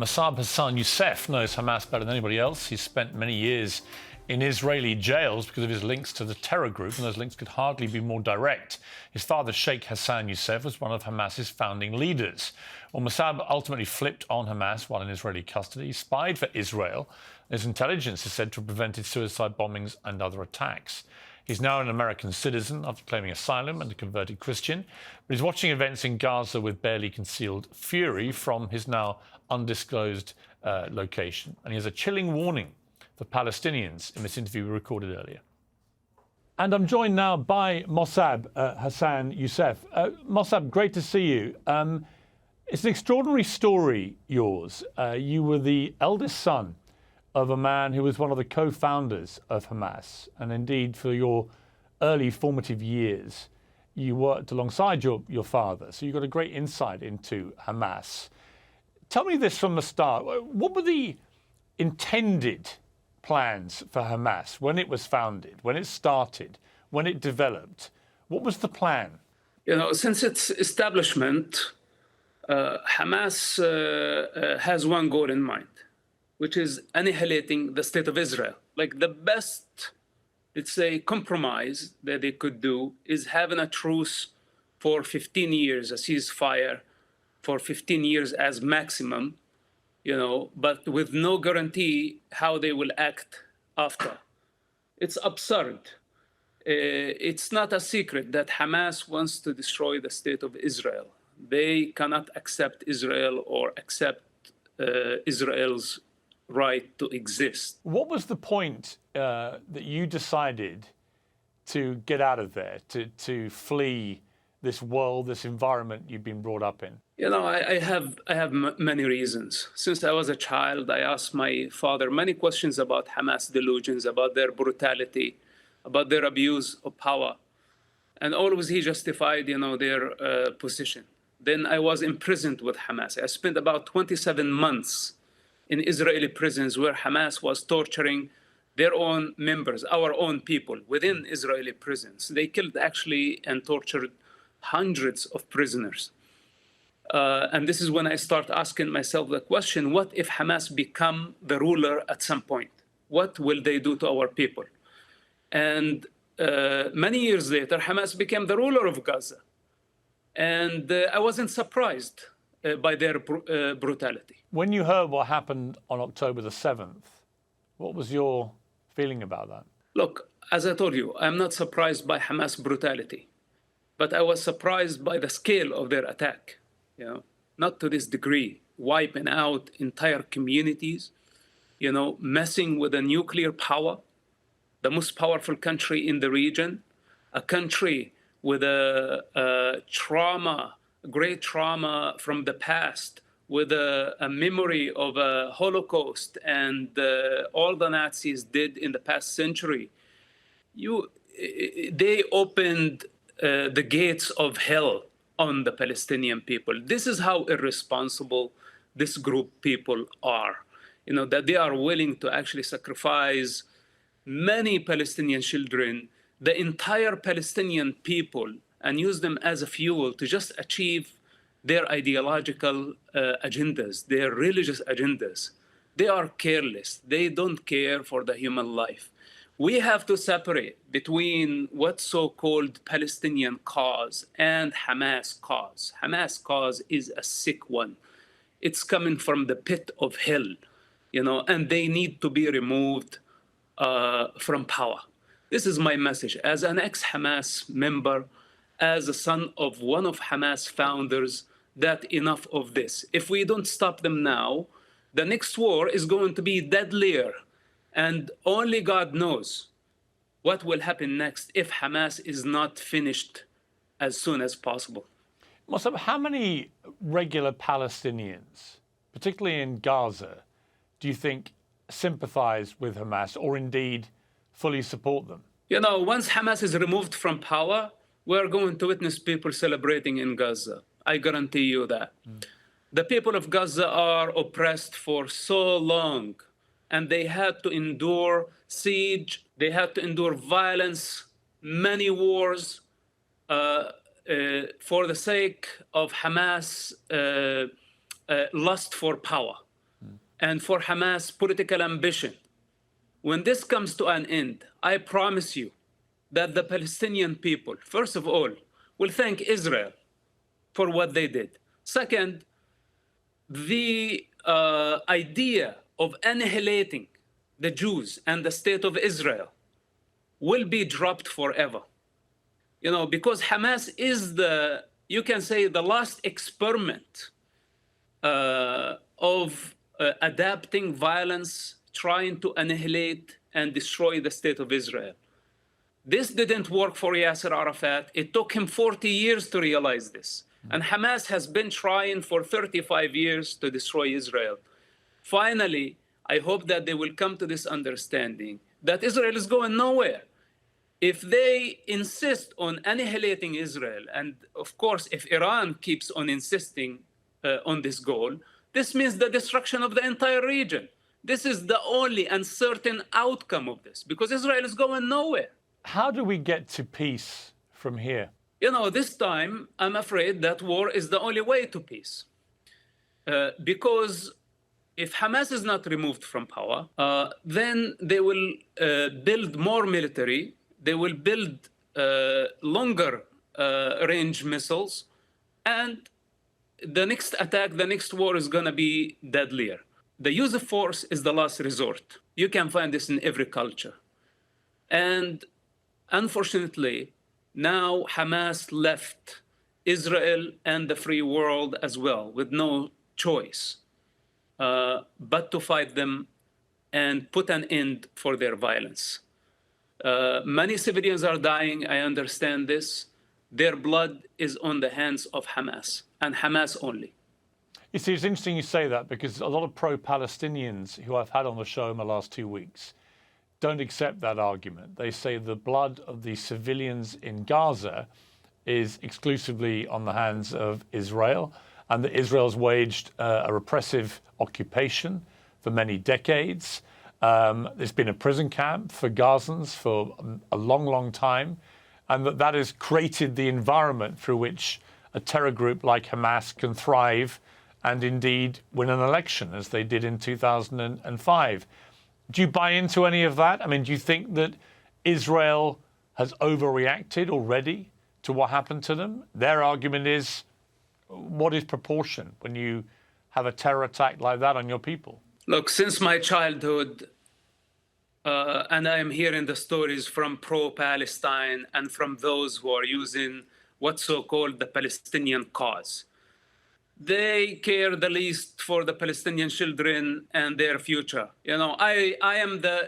Mosab Hassan Yousef knows Hamas better than anybody else. He's spent many years in Israeli jails because of his links to the terror group, and those links could hardly be more direct. His father, Sheikh Hassan Yousef, was one of Hamas's founding leaders. Well, Mosab ultimately flipped on Hamas while in Israeli custody. He spied for Israel. His intelligence is said to have prevented suicide bombings and other attacks. He's now an American citizen after claiming asylum and a converted Christian. But he's watching events in Gaza with barely concealed fury from his now undisclosed location. And he has a chilling warning for Palestinians in this interview we recorded earlier. And I'm joined now by Mosab Hassan Yousef. Mosab, great to see you. It's an extraordinary story, yours. You were the eldest son of a man who was one of the co-founders of Hamas. And indeed, for your early formative years, you worked alongside your father. So you got a great insight into Hamas. Tell me this from the start. What were the intended plans for Hamas when it was founded, when it started, when it developed? What was the plan? You know, since its establishment, Hamas has one goal in mind, which is annihilating the state of Israel. Like the best, let's say, compromise that they could do is having a truce for 15 years, a ceasefire for 15 years as maximum, you know, but with no guarantee how they will act after. It's absurd. It's not a secret that Hamas wants to destroy the state of Israel. They cannot accept Israel or accept Israel's right to exist. What was the point that you decided to get out of there, to flee this world, this environment you've been brought up in? You know, I have many reasons. Since I was a child, I asked my father many questions about Hamas delusions, about their brutality, about their abuse of power. And always he justified, you know, their position. Then I was imprisoned with Hamas. I spent about 27 months in Israeli prisons where Hamas was torturing their own members, our own people within Israeli prisons. They killed actually and tortured hundreds of prisoners. And this is when I start asking myself the question, what if Hamas become the ruler at some point? What will they do to our people? And many years later, Hamas became the ruler of Gaza. And I wasn't surprised by their brutality. When you heard what happened on October the 7th, what was your feeling about that? Look, as I told you, I'm not surprised by Hamas brutality, but I was surprised by the scale of their attack. You know, not to this degree, wiping out entire communities, you know, messing with a nuclear power, the most powerful country in the region, a country with a trauma, great trauma from the past, with a memory of a Holocaust and all the Nazis did in the past century. They opened the gates of hell on the Palestinian people. This is how irresponsible this group people are. You know, that they are willing to actually sacrifice many Palestinian children, the entire Palestinian people, and use them as a fuel to just achieve their ideological agendas, their religious agendas. They are careless. They don't care for the human life. We have to separate between what's so-called Palestinian cause and Hamas cause. Hamas cause is a sick one. It's coming from the pit of hell, you know, and they need to be removed from power. This is my message as an ex-Hamas member, as a son of one of Hamas founders, that enough of this. If we don't stop them now, the next war is going to be deadlier. And only God knows what will happen next if Hamas is not finished as soon as possible. Mosab, how many regular Palestinians, particularly in Gaza, do you think sympathize with Hamas or indeed fully support them? You know, once Hamas is removed from power, we're going to witness people celebrating in Gaza. I guarantee you that. The people of Gaza are oppressed for so long, and they had to endure siege, they had to endure violence, many wars, for the sake of Hamas' lust for power. and for Hamas political ambition, when this comes to an end, I promise you that the Palestinian people, first of all, will thank Israel for what they did. Second, the idea of annihilating the Jews and the state of Israel will be dropped forever. You know, because Hamas is you can say, the last experiment of adapting violence, trying to annihilate and destroy the state of Israel. This didn't work for Yasser Arafat. It took him 40 years to realize this. And Hamas has been trying for 35 years to destroy Israel. Finally, I hope that they will come to this understanding that Israel is going nowhere. If they insist on annihilating Israel, and of course, if Iran keeps on insisting on this goal, this means the destruction of the entire region. This is the only uncertain outcome of this, because Israel is going nowhere. How do we get to peace from here? You know, this time, I'm afraid that war is the only way to peace. Because if Hamas is not removed from power, then they will build more military, they will build longer range missiles, and the next attack, the next war is going to be deadlier. The use of force is the last resort. You can find this in every culture. And unfortunately, now Hamas left Israel and the free world as well with no choice but to fight them and put an end for their violence. Many civilians are dying, I understand this. Their blood is on the hands of Hamas, and Hamas only. You see, it's interesting you say that, because a lot of pro-Palestinians who I've had on the show in the last 2 weeks don't accept that argument. They say the blood of the civilians in Gaza is exclusively on the hands of Israel, and that Israel's waged a repressive occupation for many decades. There's been a prison camp for Gazans for a long, long time, and that has created the environment through which a terror group like Hamas can thrive and indeed win an election, as they did in 2005. Do you buy into any of that? I mean, do you think that Israel has overreacted already to what happened to them? Their argument is, what is proportion when you have a terror attack like that on your people? Look, since my childhood, and I am hearing the stories from pro-Palestine and from those who are using what's so-called the Palestinian cause. They care the least for the Palestinian children and their future. You know, I am the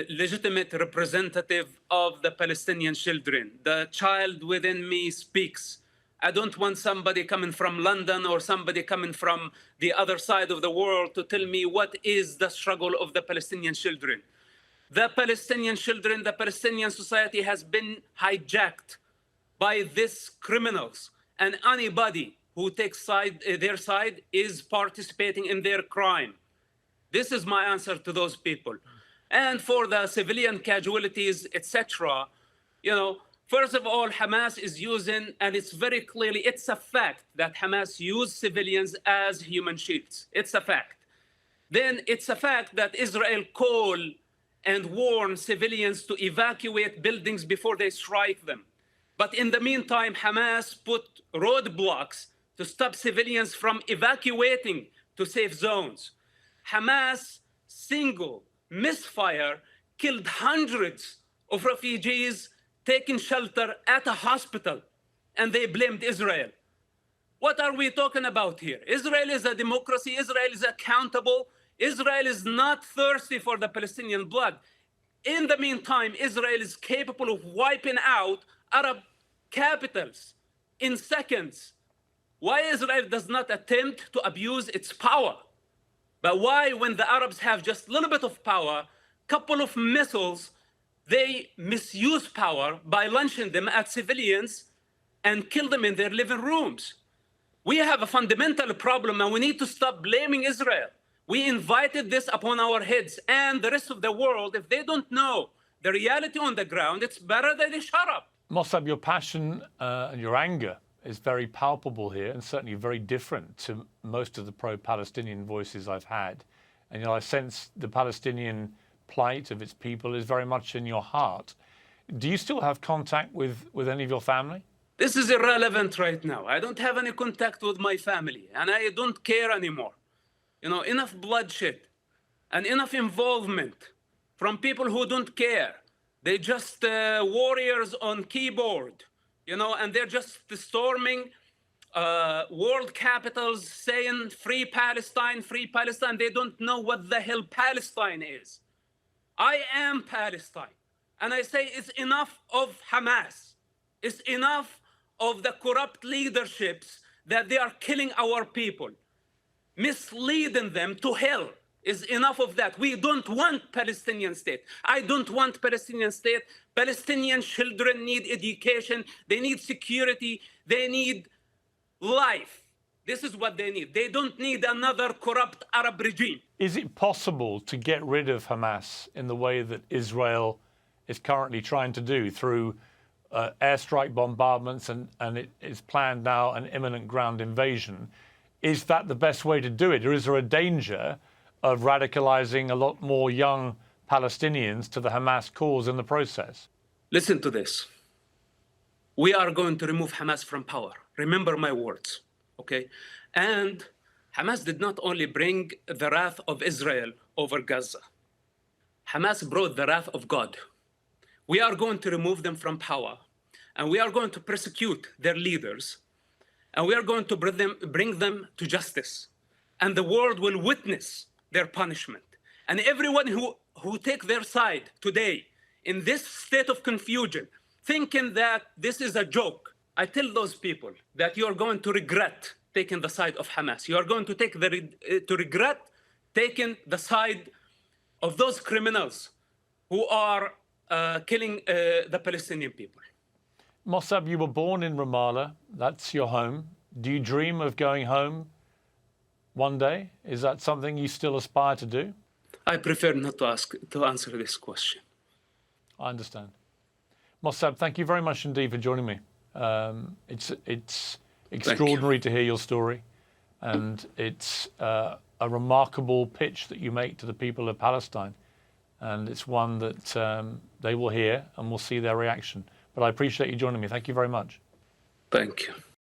legitimate representative of the Palestinian children. The child within me speaks. I don't want somebody coming from London or somebody coming from the other side of the world to tell me what is the struggle of the Palestinian children. The Palestinian children, the Palestinian society has been hijacked by these criminals, and anybody who takes their side is participating in their crime. This is my answer to those people. And for the civilian casualties, etc., you know, first of all, Hamas is using, and it's very clearly, it's a fact that Hamas used civilians as human shields. It's a fact. Then it's a fact that Israel called and warned civilians to evacuate buildings before they strike them. But in the meantime, Hamas put roadblocks to stop civilians from evacuating to safe zones. Hamas single misfire killed hundreds of refugees taking shelter at a hospital, and they blamed Israel. What are we talking about here? Israel is a democracy. Israel is accountable. Israel is not thirsty for the Palestinian blood. In the meantime, Israel is capable of wiping out Arab capitals in seconds. Why Israel does not attempt to abuse its power? But why, when the Arabs have just a little bit of power, couple of missiles, they misuse power by launching them at civilians and kill them in their living rooms? We have a fundamental problem, and we need to stop blaming Israel. We invited this upon our heads, and the rest of the world, if they don't know the reality on the ground, it's better that they shut up. Mosab, your passion and your anger is very palpable here, and certainly very different to most of the pro-Palestinian voices I've had. And I sense the Palestinian plight of its people is very much in your heart. Do you still have contact with any of your family? This is irrelevant right now. I don't have any contact with my family, and I don't care anymore. Enough bloodshed and enough involvement from people who don't care. They're just warriors on keyboard, and they're just storming world capitals saying free Palestine, free Palestine. They don't know what the hell Palestine is. I am Palestine. And I say it's enough of Hamas. It's enough of the corrupt leaderships that they are killing our people, misleading them to hell. Is enough of that. We don't want Palestinian state. I don't want Palestinian state. Palestinian children need education. They need security. They need life. This is what they need. They don't need another corrupt Arab regime. Is it possible to get rid of Hamas in the way that Israel is currently trying to do through airstrike bombardments and it is planned now an imminent ground invasion? Is that the best way to do it? Or is there a danger of radicalizing a lot more young Palestinians to the Hamas cause in the process? Listen to this. We are going to remove Hamas from power. Remember my words, okay? And Hamas did not only bring the wrath of Israel over Gaza. Hamas brought the wrath of God. We are going to remove them from power, and we are going to persecute their leaders, and we are going to bring them to justice. And the world will witness their punishment. And everyone who take their side today in this state of confusion, thinking that this is a joke, I tell those people that you are going to regret taking the side of Hamas. You are going to regret taking the side of those criminals who are killing the Palestinian people. Mosab, you were born in Ramallah. That's your home. Do you dream of going home one day? Is that something you still aspire to do? I prefer not to answer this question. I understand. Mosab, thank you very much indeed for joining me. It's extraordinary to hear your story, and it's a remarkable pitch that you make to the people of Palestine, and it's one that they will hear and will see their reaction. But I appreciate you joining me. Thank you very much. Thank you.